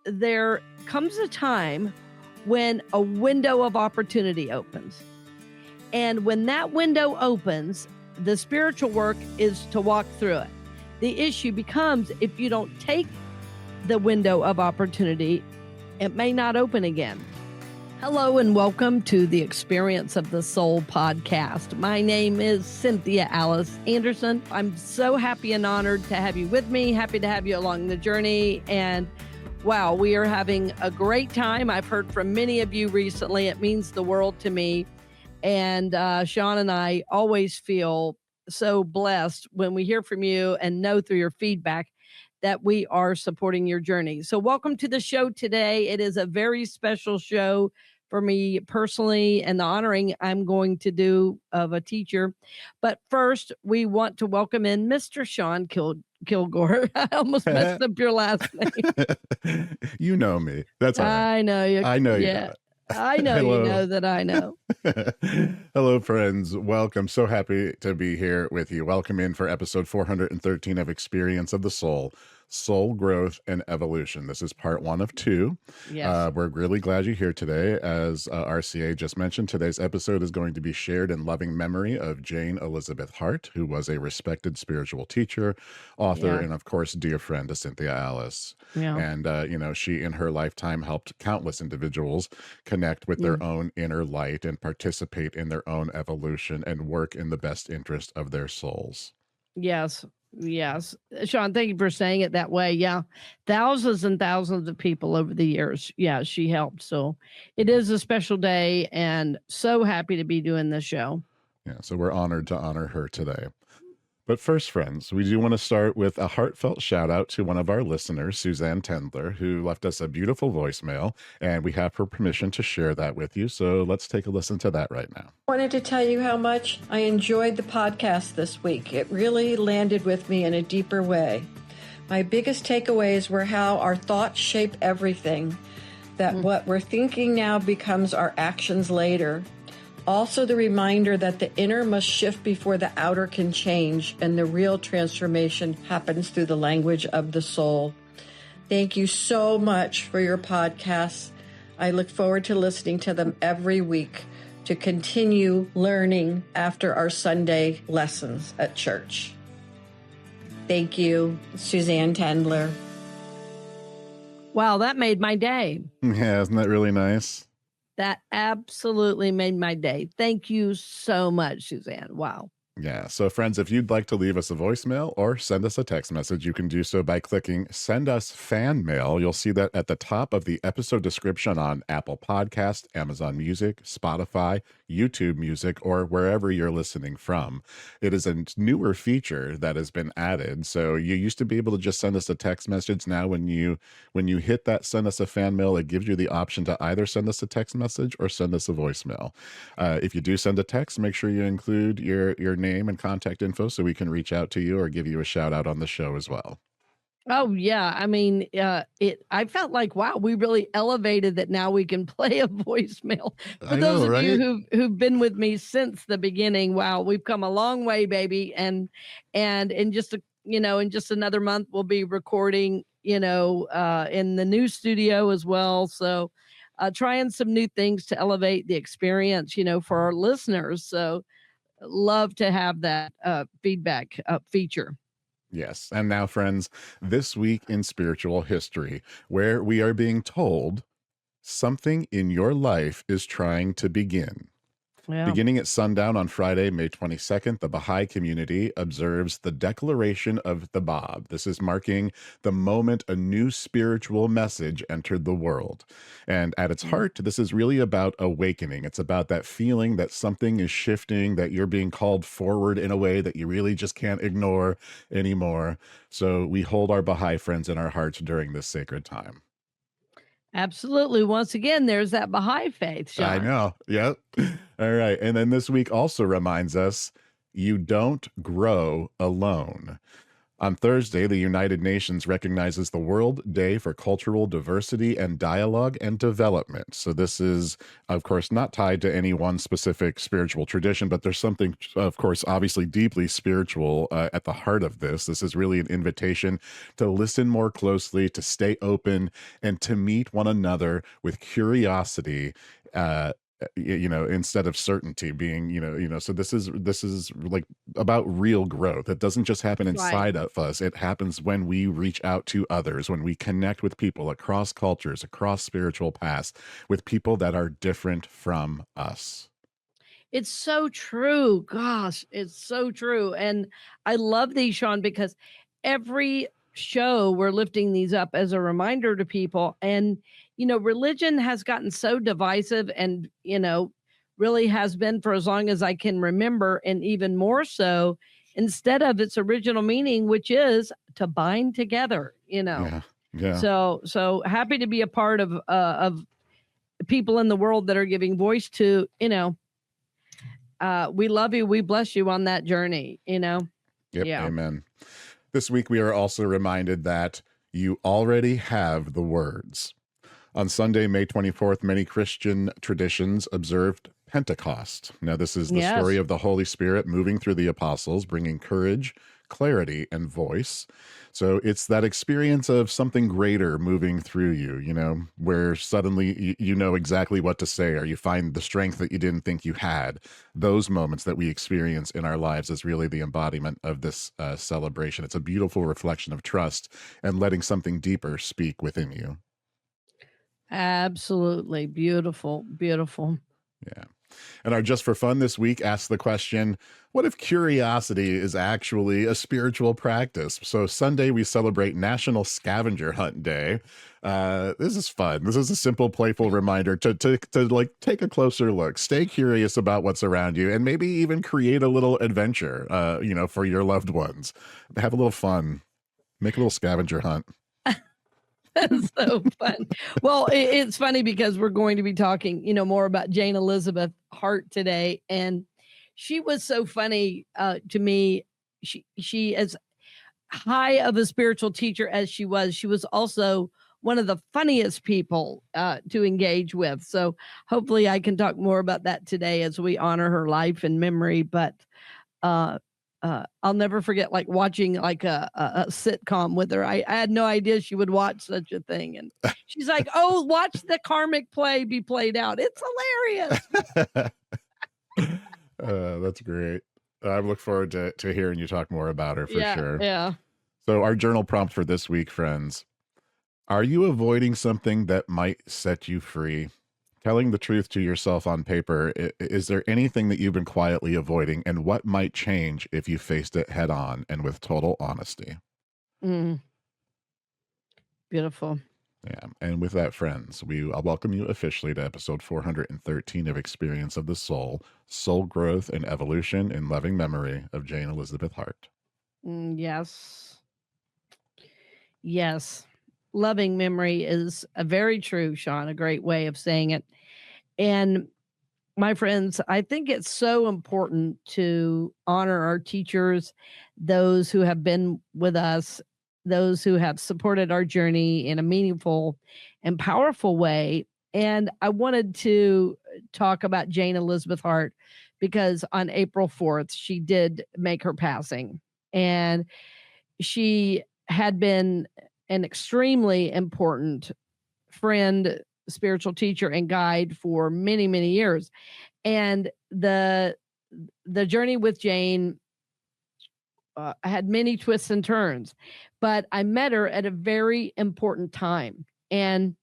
there comes a time when a window of opportunity opens. And when that window opens, the spiritual work is to walk through it. The issue becomes if you don't take the window of opportunity, it may not open again. Hello and welcome to the Experience of the Soul podcast. My name is Cynthia Alice Anderson. I'm so happy and honored to have you with me, happy to have you along the journey. And wow, we are having a great time. I've heard from many of you recently. It means the world to me. And Sean and I always feel so blessed when we hear from you and know through your feedback that we are supporting your journey. So welcome to the show today. It is a very special show for me personally and the honoring I'm going to do of a teacher. But first, we want to welcome in Mr. Sean Kilgore. I almost messed up your last name. You know me. That's all right. I know you. I know you yeah. know it. I know Hello. you know that I know. Hello, friends. Welcome. So happy to be here with you. Welcome in for episode 413 of Experience of the Soul, Soul Growth and Evolution. This is part 1 of 2. Yes. We're really glad you're here today. As RCA just mentioned, today's episode is going to be shared in loving memory of Jane Elizabeth Hart, who was a respected spiritual teacher, author, and of course, dear friend to Cynthia Alice. Yeah. And, she in her lifetime helped countless individuals connect with their own inner light and participate in their own evolution and work in the best interest of their souls. Yes. Yes. Sean, thank you for saying it that way. Yeah. Thousands and thousands of people over the years. Yeah, she helped. So it is a special day and so happy to be doing this show. Yeah, so we're honored to honor her today. But first, friends, we do want to start with a heartfelt shout out to one of our listeners, Suzanne Tendler, who left us a beautiful voicemail, and we have her permission to share that with you. So let's take a listen to that right now. I wanted to tell you how much I enjoyed the podcast this week. It really landed with me in a deeper way. My biggest takeaways were how our thoughts shape everything, that what we're thinking now becomes our actions later. Also, the reminder that the inner must shift before the outer can change, and the real transformation happens through the language of the soul. Thank you so much for your podcasts. I look forward to listening to them every week to continue learning after our Sunday lessons at church. Thank you, Suzanne Tendler. Wow, that made my day. Yeah, isn't that really nice? That absolutely made my day. Thank you so much, Suzanne. Wow. Yeah. So friends, if you'd like to leave us a voicemail or send us a text message, you can do so by clicking send us fan mail. You'll see that at the top of the episode description on Apple Podcast, Amazon Music, Spotify, YouTube Music, or wherever you're listening from. It is a newer feature that has been added. So you used to be able to just send us a text message. Now when you hit that send us a fan mail, it gives you the option to either send us a text message or send us a voicemail. If you do send a text, make sure you include your name and contact info so we can reach out to you or give you a shout out on the show as well. Oh yeah. I mean, I felt like, wow, we really elevated that. Now we can play a voicemail. For those of you who've been with me since the beginning, wow, we've come a long way, baby. And in just another month, we'll be recording, in the new studio as well. So trying some new things to elevate the experience, for our listeners. So love to have that feedback feature. Yes. And now, friends, this week in spiritual history, where we are being told something in your life is trying to begin. Yeah. Beginning at sundown on Friday, May 22nd, the Baha'i community observes the Declaration of the Bab. This is marking the moment a new spiritual message entered the world. And at its heart, this is really about awakening. It's about that feeling that something is shifting, that you're being called forward in a way that you really just can't ignore anymore. So we hold our Baha'i friends in our hearts during this sacred time. Absolutely. Once again, there's that Baha'i faith, Sean. I know. Yep. All right. And then this week also reminds us, you don't grow alone. On Thursday, the United Nations recognizes the World Day for Cultural Diversity and Dialogue and Development. So this is, of course, not tied to any one specific spiritual tradition, but there's something, of course, obviously deeply spiritual at the heart of this. This is really an invitation to listen more closely, to stay open, and to meet one another with curiosity. Instead of certainty being, so this is like about real growth. It doesn't just happen inside of us. It happens when we reach out to others, when we connect with people across cultures, across spiritual paths, with people that are different from us. It's so true. Gosh, it's so true. And I love these, Sean, because every show we're lifting these up as a reminder to people. And, religion has gotten so divisive and, really has been for as long as I can remember, and even more so, instead of its original meaning, which is to bind together, Yeah. So happy to be a part of people in the world that are giving voice to, we love you. We bless you on that journey, Yep. Yeah. Amen. This week, we are also reminded that you already have the words. On Sunday, May 24th, many Christian traditions observed Pentecost. Now, this is the story of the Holy Spirit moving through the apostles, bringing courage, clarity, and voice. So it's that experience of something greater moving through you, where suddenly you know exactly what to say, or you find the strength that you didn't think you had. Those moments that we experience in our lives is really the embodiment of this celebration. It's a beautiful reflection of trust and letting something deeper speak within you. Absolutely. Beautiful. Beautiful. Yeah. And our Just for Fun this week asks the question, what if curiosity is actually a spiritual practice? So Sunday, we celebrate National Scavenger Hunt Day. This is fun. This is a simple, playful reminder to like take a closer look, stay curious about what's around you, and maybe even create a little adventure, for your loved ones. Have a little fun. Make a little scavenger hunt. That's so fun. Well, it's funny because we're going to be talking, more about Jane Elizabeth Hart today. And she was so funny to me. She, as high of a spiritual teacher as she was also one of the funniest people to engage with. So hopefully I can talk more about that today as we honor her life and memory. But I'll never forget like watching like a sitcom with her. I had no idea she would watch such a thing. And she's like, oh, watch the karmic play be played out. It's hilarious. That's great. I look forward to hearing you talk more about her for sure. Yeah. So our journal prompt for this week, friends. Are you avoiding something that might set you free? Telling the truth to yourself on paper, is there anything that you've been quietly avoiding, and what might change if you faced it head on and with total honesty? Beautiful. Yeah. And with that, friends, I'll welcome you officially to episode 413 of Experience of the Soul, Soul Growth and Evolution in Loving Memory of Jane Elizabeth Hart. Yes. Yes. Loving memory is a very true, Sean, a great way of saying it. And my friends, I think it's so important to honor our teachers, those who have been with us, those who have supported our journey in a meaningful and powerful way. And I wanted to talk about Jane Elizabeth Hart because on April 4th, she did make her passing. And she had been an extremely important friend, spiritual teacher, and guide for many, many years. And the journey with Jane had many twists and turns, but I met her at a very important time. And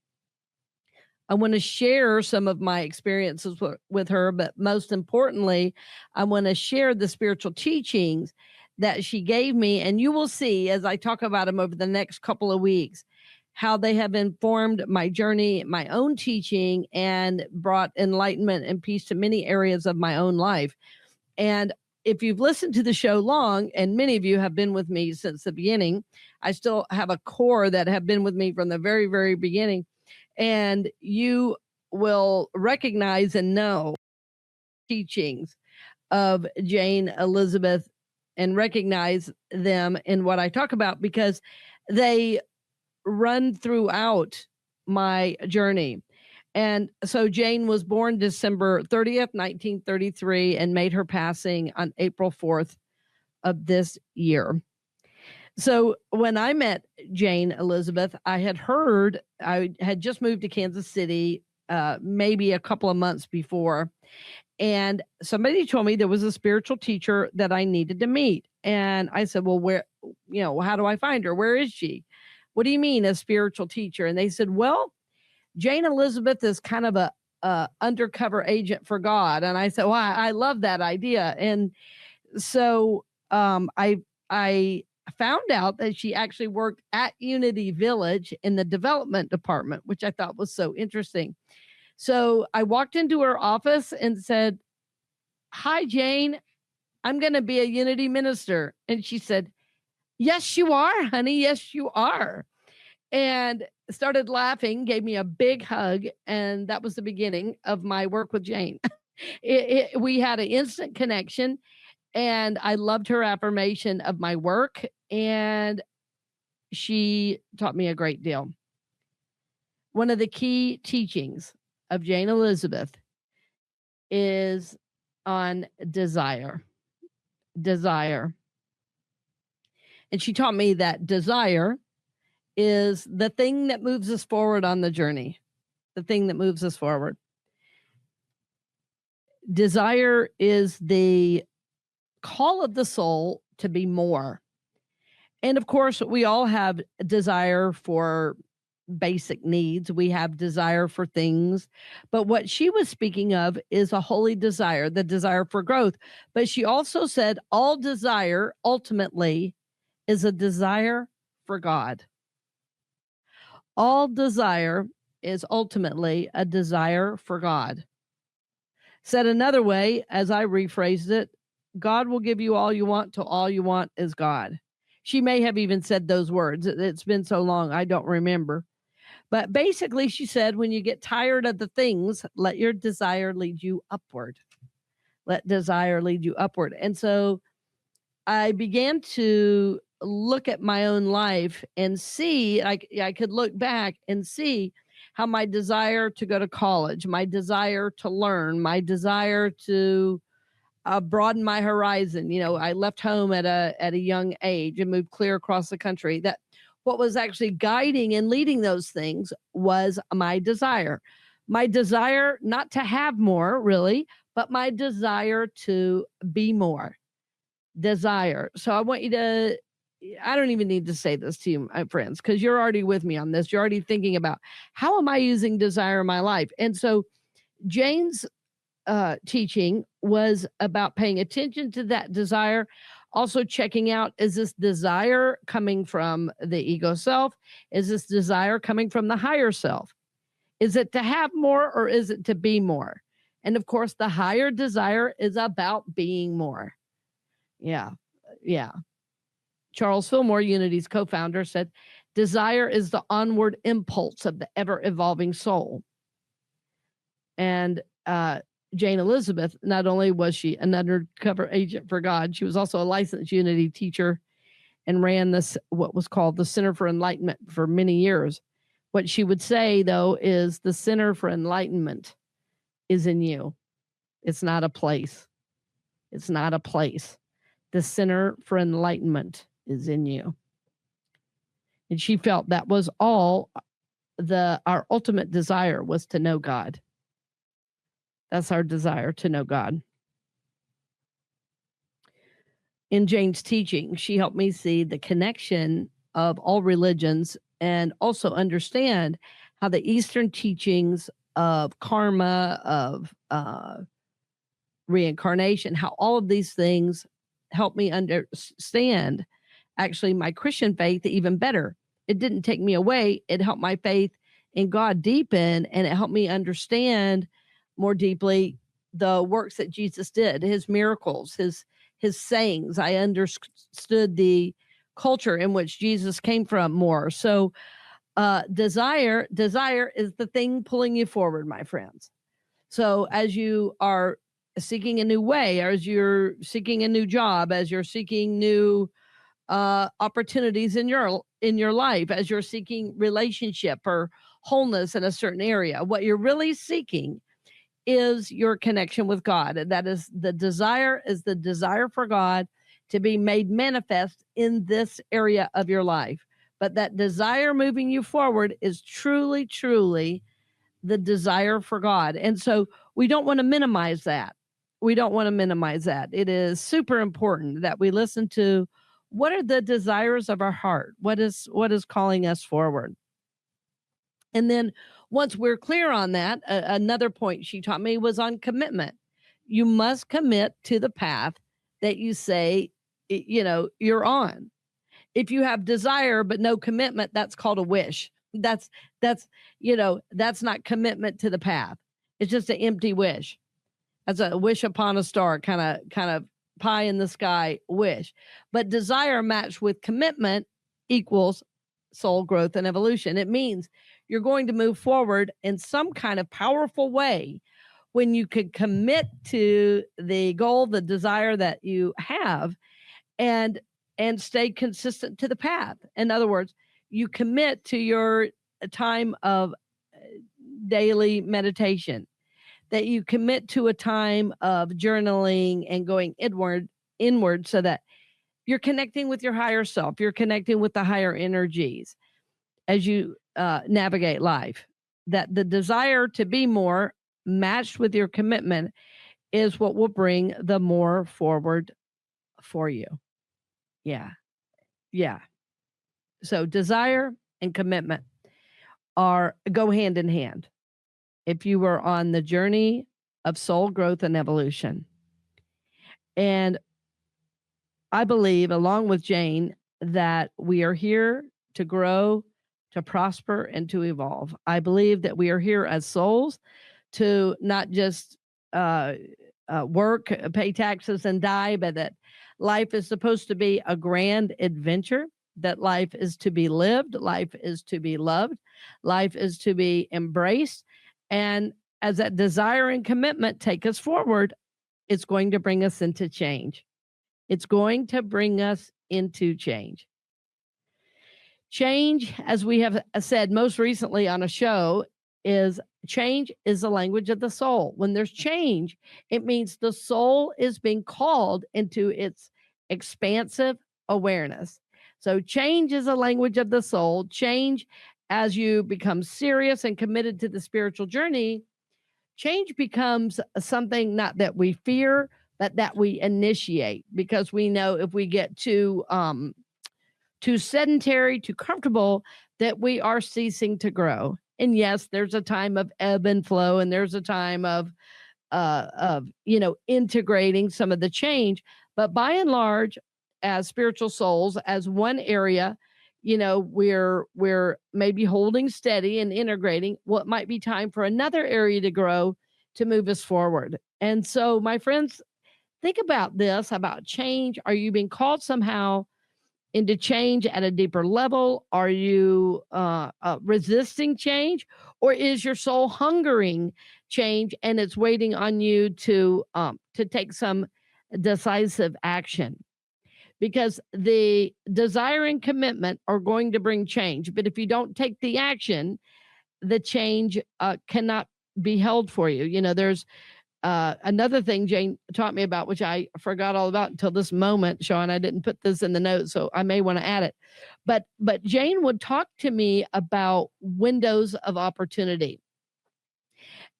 I want to share some of my experiences with her, but most importantly, I want to share the spiritual teachings that she gave me. And you will see as I talk about them over the next couple of weeks, how they have informed my journey, my own teaching, and brought enlightenment and peace to many areas of my own life. And if you've listened to the show long, and many of you have been with me since the beginning, I still have a core that have been with me from the very, very beginning. And you will recognize and know teachings of Jane Elizabeth and recognize them in what I talk about, because they run throughout my journey. And so Jane was born December 30th, 1933, and made her passing on April 4th of this year. So when I met Jane Elizabeth, I had just moved to Kansas City maybe a couple of months before. And somebody told me there was a spiritual teacher that I needed to meet. And I said, well, where, how do I find her? Where is she? What do you mean, a spiritual teacher? And they said, well, Jane Elizabeth is kind of a undercover agent for God. And I said, well, I love that idea. And so I found out that she actually worked at Unity Village in the development department, which I thought was so interesting. So I walked into her office and said, hi, Jane, I'm going to be a Unity minister. And she said, yes, you are, honey. Yes, you are. And started laughing, gave me a big hug. And that was the beginning of my work with Jane. We had an instant connection, and I loved her affirmation of my work. And she taught me a great deal. One of the key teachings of Jane Elizabeth is on desire. Desire. And she taught me that desire is the thing that moves us forward on the journey, the thing that moves us forward. Desire is the call of the soul to be more. And of course, we all have desire for basic needs. We have desire for things. But what she was speaking of is a holy desire, the desire for growth. But she also said all desire ultimately is a desire for God. All desire is ultimately a desire for God. Said another way, as I rephrased it, God will give you all you want till all you want is God. She may have even said those words. It's been so long, I don't remember. But basically, she said, when you get tired of the things, let your desire lead you upward. Let desire lead you upward. And so I began to look at my own life and see, I could look back and see how my desire to go to college, my desire to learn, my desire to broaden my horizon. I left home at a young age and moved clear across the country. That what was actually guiding and leading those things was my desire not to have more, really, but my desire to be more. Desire. So I want you to, I don't even need to say this to you, my friends, because you're already with me on this. You're already thinking about, how am I using desire in my life? And so Jane's teaching was about paying attention to that desire, also checking out, is this desire coming from the ego self? Is this desire coming from the higher self? Is it to have more, or is it to be more? And of course, the higher desire is about being more. Yeah. Charles Fillmore, Unity's co-founder, said, desire is the onward impulse of the ever-evolving soul. And Jane Elizabeth, not only was she an undercover agent for God, she was also a licensed Unity teacher and ran this, what was called the Center for Enlightenment, for many years. What she would say, though, is the Center for Enlightenment is in you. It's not a place. It's not a place. The Center for Enlightenment is in you. And she felt that was all our ultimate desire was to know God. That's our desire, to know God. In Jane's teaching, she helped me see the connection of all religions and also understand how the Eastern teachings of karma, of reincarnation, how all of these things helped me understand actually my Christian faith even better. It didn't take me away. It helped my faith in God deepen, and it helped me understand more deeply the works that Jesus did, his miracles, his sayings. I understood the culture in which Jesus came from more. So desire is the thing pulling you forward, my friends. So as you are seeking a new way, as you're seeking a new job, as you're seeking new opportunities in your life, as you're seeking relationship or wholeness in a certain area. What you're really seeking is your connection with God. And that is the desire for God to be made manifest in this area of your life. But that desire moving you forward is truly, truly the desire for God. And so we don't want to minimize that. It is super important that we listen to what are the desires of our heart? What is calling us forward? And then once we're clear on that, another point she taught me was on commitment. You must commit to the path that you say, you're on. If you have desire but no commitment, that's called a wish. That's not commitment to the path. It's just an empty wish. That's a wish upon a star, kind of pie in the sky wish. But desire matched with commitment equals soul growth and evolution. It means you're going to move forward in some kind of powerful way when you could commit to the goal, the desire that you have, and stay consistent to the path. In other words, you commit to your time of daily meditation, that you commit to a time of journaling and going inward so that you're connecting with your higher self, you're connecting with the higher energies as you navigate life. That the desire to be more matched with your commitment is what will bring the more forward for you. Yeah. So desire and commitment go hand in hand. If you were on the journey of soul growth and evolution. And I believe, along with Jane, that we are here to grow, to prosper, and to evolve. I believe that we are here as souls to not just work, pay taxes, and die, but that life is supposed to be a grand adventure, that life is to be lived, life is to be loved, life is to be embraced. And as that desire and commitment take us forward, it's going to bring us into change. It's going to bring us into change. Change, as we have said most recently on a show, is change is the language of the soul. When there's change, it means the soul is being called into its expansive awareness. So change is a language of the soul. Change, as you become serious and committed to the spiritual journey, change becomes something not that we fear, but that we initiate, because we know if we get too sedentary, too comfortable, that we are ceasing to grow. And yes, there's a time of ebb and flow, and there's a time of integrating some of the change. But by and large, as spiritual souls, as one area, we're maybe holding steady and integrating what might be time for another area to grow, to move us forward. And so, my friends, think about this, about change. Are you being called somehow into change at a deeper level? Are you resisting change, or is your soul hungering change and it's waiting on you to take some decisive action? Because the desire and commitment are going to bring change, but if you don't take the action, the change cannot be held for you. There's another thing Jane taught me about, which I forgot all about until this moment, Sean. I didn't put this in the notes, so I may want to add it. But Jane would talk to me about windows of opportunity.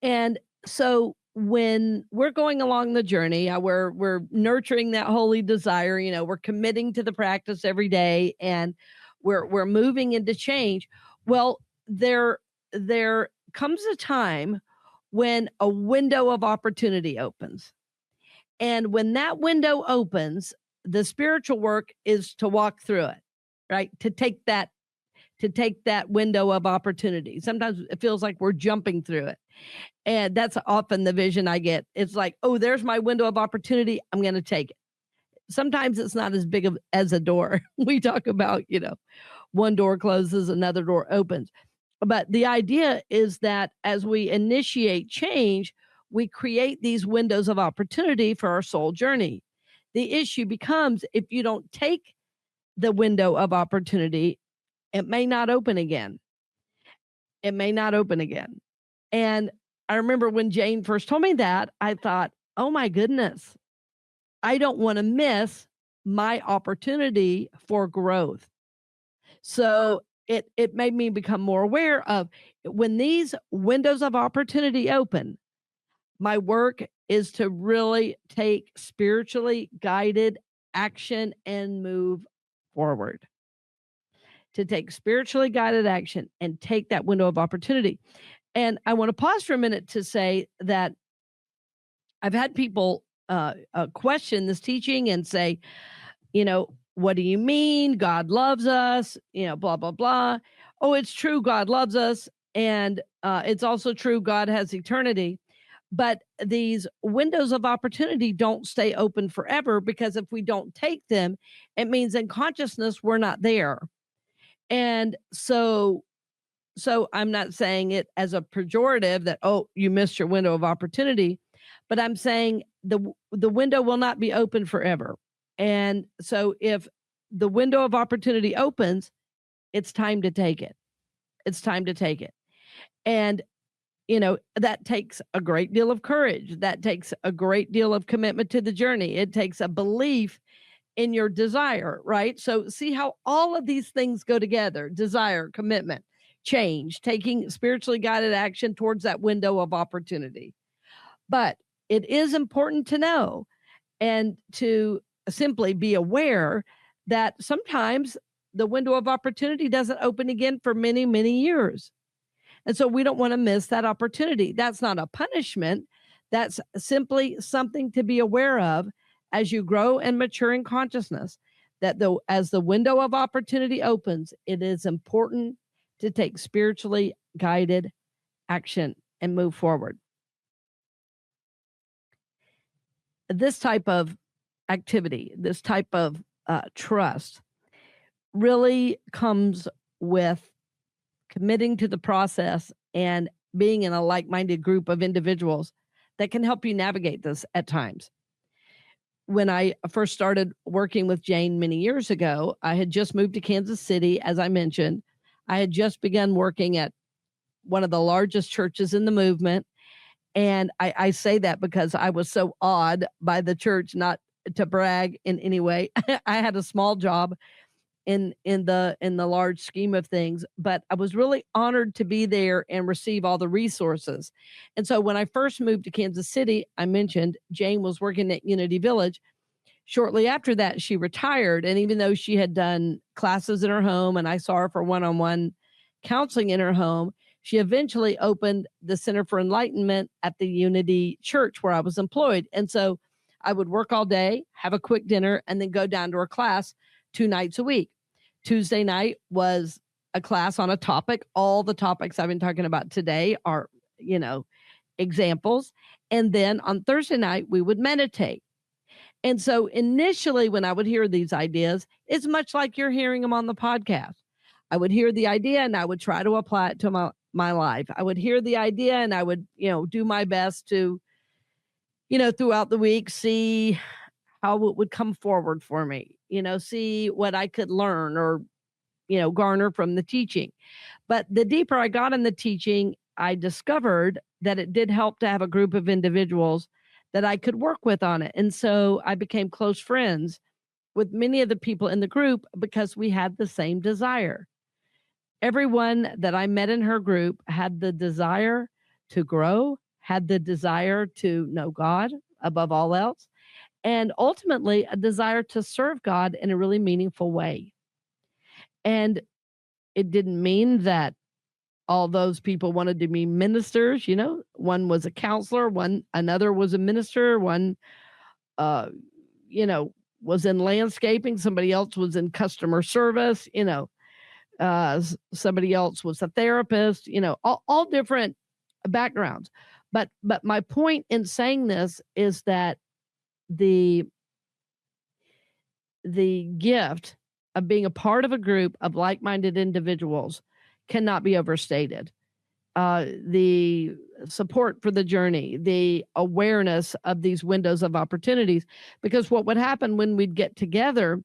And so when we're going along the journey, we're nurturing that holy desire, we're committing to the practice every day, and we're moving into change. Well, there comes a time when a window of opportunity opens. And when that window opens, the spiritual work is to walk through it, right? To take that window of opportunity. Sometimes it feels like we're jumping through it. And that's often the vision I get. It's like, oh, there's my window of opportunity. I'm going to take it. Sometimes it's not as big as a door. We talk about, one door closes, another door opens. But the idea is that as we initiate change, we create these windows of opportunity for our soul journey. The issue becomes if you don't take the window of opportunity, it may not open again. It may not open again. And I remember when Jane first told me that, I thought, oh my goodness, I don't want to miss my opportunity for growth. So it made me become more aware of when these windows of opportunity open, my work is to really take spiritually guided action and move forward. To take spiritually guided action and take that window of opportunity. And I want to pause for a minute to say that I've had people question this teaching and say, what do you mean? God loves us, blah, blah, blah. Oh, it's true. God loves us. And it's also true. God has eternity. But these windows of opportunity don't stay open forever, because if we don't take them, it means in consciousness, we're not there. And so I'm not saying it as a pejorative that, oh, you missed your window of opportunity, but I'm saying the window will not be open forever. And so if the window of opportunity opens, it's time to take it. It's time to take it. And, that takes a great deal of courage. That takes a great deal of commitment to the journey. It takes a belief in your desire, right? So see how all of these things go together: desire, commitment, change, taking spiritually guided action towards that window of opportunity. But it is important to know and to simply be aware that sometimes the window of opportunity doesn't open again for many, many years. And so we don't want to miss that opportunity. That's not a punishment. That's simply something to be aware of as you grow and mature in consciousness, that as the window of opportunity opens, it is important to take spiritually guided action and move forward. This type of activity, this type of trust really comes with committing to the process and being in a like-minded group of individuals that can help you navigate this at times. When I first started working with Jane many years ago, I had just moved to Kansas City, as I mentioned. I had just begun working at one of the largest churches in the movement. And I say that because I was so awed by the church, not to brag in any way. I had a small job in the large scheme of things, but I was really honored to be there and receive all the resources. And so when I first moved to Kansas City, I mentioned Jane was working at Unity Village. Shortly after that, she retired. And even though she had done classes in her home and I saw her for one-on-one counseling in her home, she eventually opened the Center for Enlightenment at the Unity Church where I was employed. And so I would work all day, have a quick dinner, and then go down to her class 2 nights a week. Tuesday night was a class on a topic. All the topics I've been talking about today are, examples. And then on Thursday night, we would meditate. And so initially, when I would hear these ideas, it's much like you're hearing them on the podcast. I would hear the idea and I would try to apply it to my life. I would hear the idea and I would, do my best to, throughout the week, see how it would come forward for me, see what I could learn or, garner from the teaching. But the deeper I got in the teaching, I discovered that it did help to have a group of individuals that I could work with on it. And so I became close friends with many of the people in the group because we had the same desire. Everyone that I met in her group had the desire to grow, had the desire to know God above all else, and ultimately a desire to serve God in a really meaningful way. And it didn't mean that all those people wanted to be ministers. One was a counselor, another was a minister, one was in landscaping, somebody else was in customer service, somebody else was a therapist, all different backgrounds. But my point in saying this is that the gift of being a part of a group of like-minded individuals cannot be overstated. the support for the journey, the awareness of these windows of opportunities. Because what would happen when we'd get together,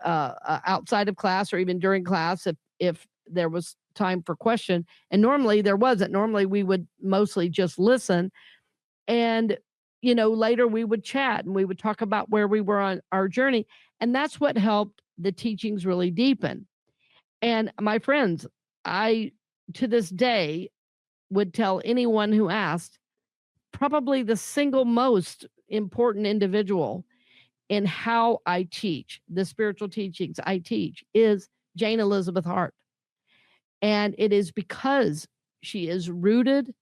outside of class or even during class, if there was time for question, and normally there wasn't. Normally we would mostly just listen, and later we would chat and we would talk about where we were on our journey, and that's what helped the teachings really deepen. And my friends, I to this day would tell anyone who asked, probably the single most important individual in how I teach, the spiritual teachings I teach, is Jane Elizabeth Hart. And it is because she is rooted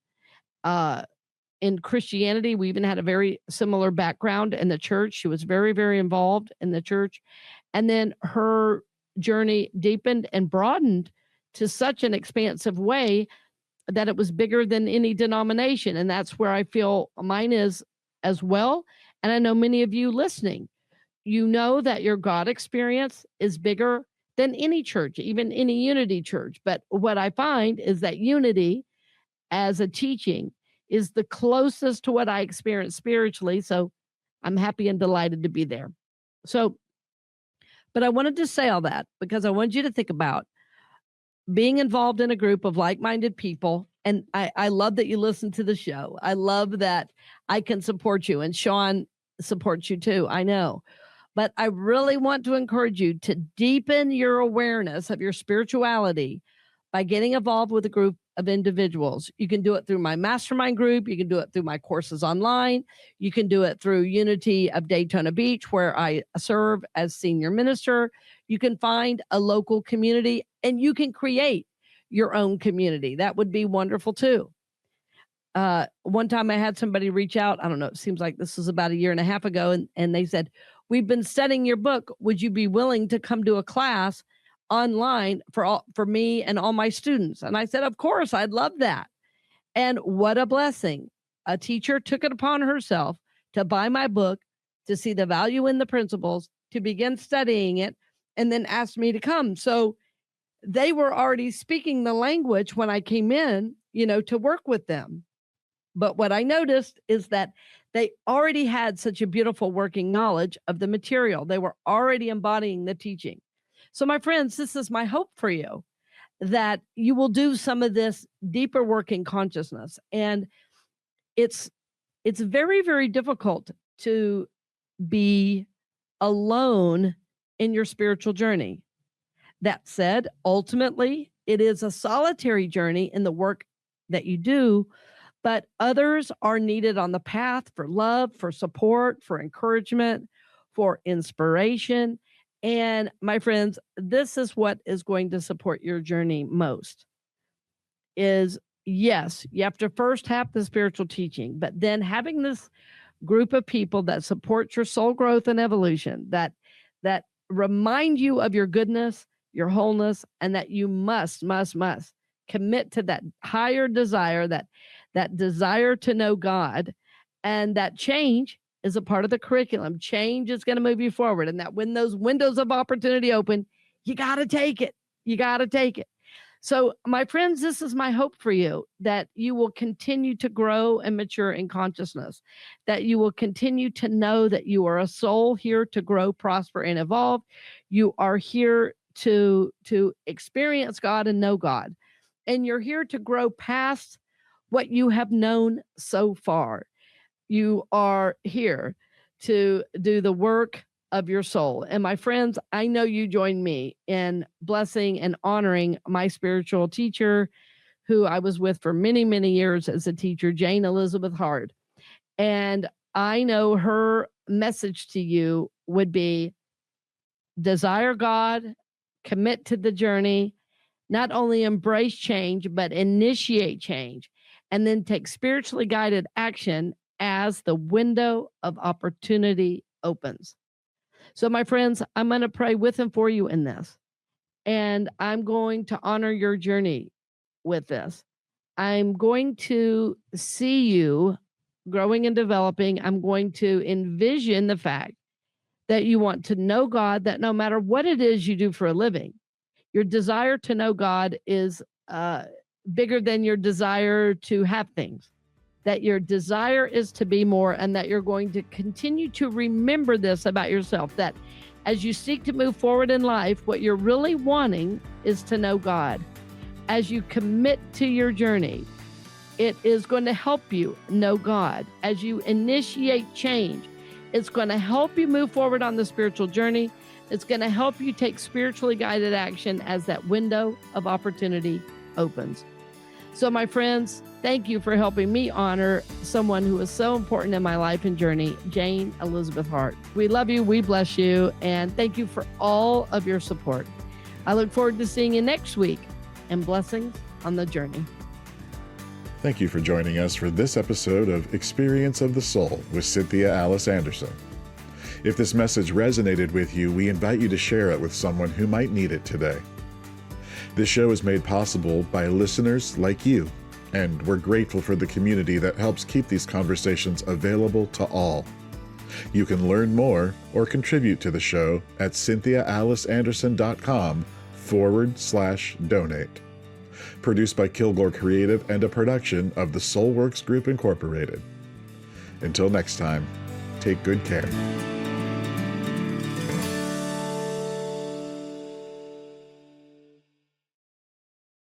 in Christianity. We even had a very similar background in the church. She was very, very involved in the church. And then her journey deepened and broadened to such an expansive way that it was bigger than any denomination. And that's where I feel mine is as well. And I know many of you listening, you know that your God experience is bigger than any church, even any unity church. But what I find is that unity as a teaching is the closest to what I experience spiritually. So I'm happy and delighted to be there. But I wanted to say all that because I want you to think about being involved in a group of like-minded people. And I love that you listen to the show. I love that I can support you, and Sean supports you too, I know. But I really want to encourage you to deepen your awareness of your spirituality by getting involved with a group of individuals. You can do it through my mastermind group. You can do it through my courses online. You can do it through Unity of Daytona Beach, where I serve as senior minister. You can find a local community, and you can create your own community. That would be wonderful too. One time I had somebody reach out, I don't know, it seems like this was about a year and a half ago, and they said, "We've been studying your book. Would you be willing to come to a class online for me and all my students?" And I said, "Of course, I'd love that." And what a blessing. A teacher took it upon herself to buy my book, to see the value in the principles, to begin studying it, and then asked me to come. So they were already speaking the language when I came in, to work with them. But what I noticed is that they already had such a beautiful working knowledge of the material. They were already embodying the teaching. So my friends, this is my hope for you, that you will do some of this deeper work in consciousness. And it's very, very difficult to be alone in your spiritual journey. That said, ultimately, it is a solitary journey in the work that you do, but others are needed on the path for love, for support, for encouragement, for inspiration. And my friends, this is what is going to support your journey most. Is, yes, you have to first have the spiritual teaching, but then having this group of people that support your soul growth and evolution, that remind you of your goodness, your wholeness, and that you must commit to that higher desire, that desire to know God, and that change is a part of the curriculum. Change is going to move you forward, and that when those windows of opportunity open, you got to take it. You got to take it. So, my friends, this is my hope for you, that you will continue to grow and mature in consciousness, that you will continue to know that you are a soul here to grow, prosper, and evolve. You are here to experience God and know God. And you're here to grow past what you have known so far. You are here to do the work of your soul. And my friends, I know you join me in blessing and honoring my spiritual teacher, who I was with for many, many years as a teacher, Jane Elizabeth Hart. And I know her message to you would be: desire God, commit to the journey, not only embrace change, but initiate change, and then take spiritually guided action as the window of opportunity opens. So, my friends, I'm going to pray with and for you in this, and I'm going to honor your journey with this. I'm going to see you growing and developing. I'm going to envision the fact that you want to know God, that no matter what it is you do for a living, your desire to know God is bigger than your desire to have things, that your desire is to be more, and that you're going to continue to remember this about yourself, that as you seek to move forward in life, what you're really wanting is to know God. As you commit to your journey, it is going to help you know God. As you initiate change, it's going to help you move forward on the spiritual journey. It's going to help you take spiritually guided action as that window of opportunity opens. So, my friends, thank you for helping me honor someone who is so important in my life and journey, Jane Elizabeth Hart. We love you, we bless you, and thank you for all of your support. I look forward to seeing you next week, and blessings on the journey. Thank you for joining us for this episode of Experience of the Soul with Cynthia Alice Anderson. If this message resonated with you, we invite you to share it with someone who might need it today. This show is made possible by listeners like you, and we're grateful for the community that helps keep these conversations available to all. You can learn more or contribute to the show at cynthiaaliceanderson.com/donate. Produced by Kilgore Creative and a production of the Soulworks Group Incorporated. Until next time, take good care.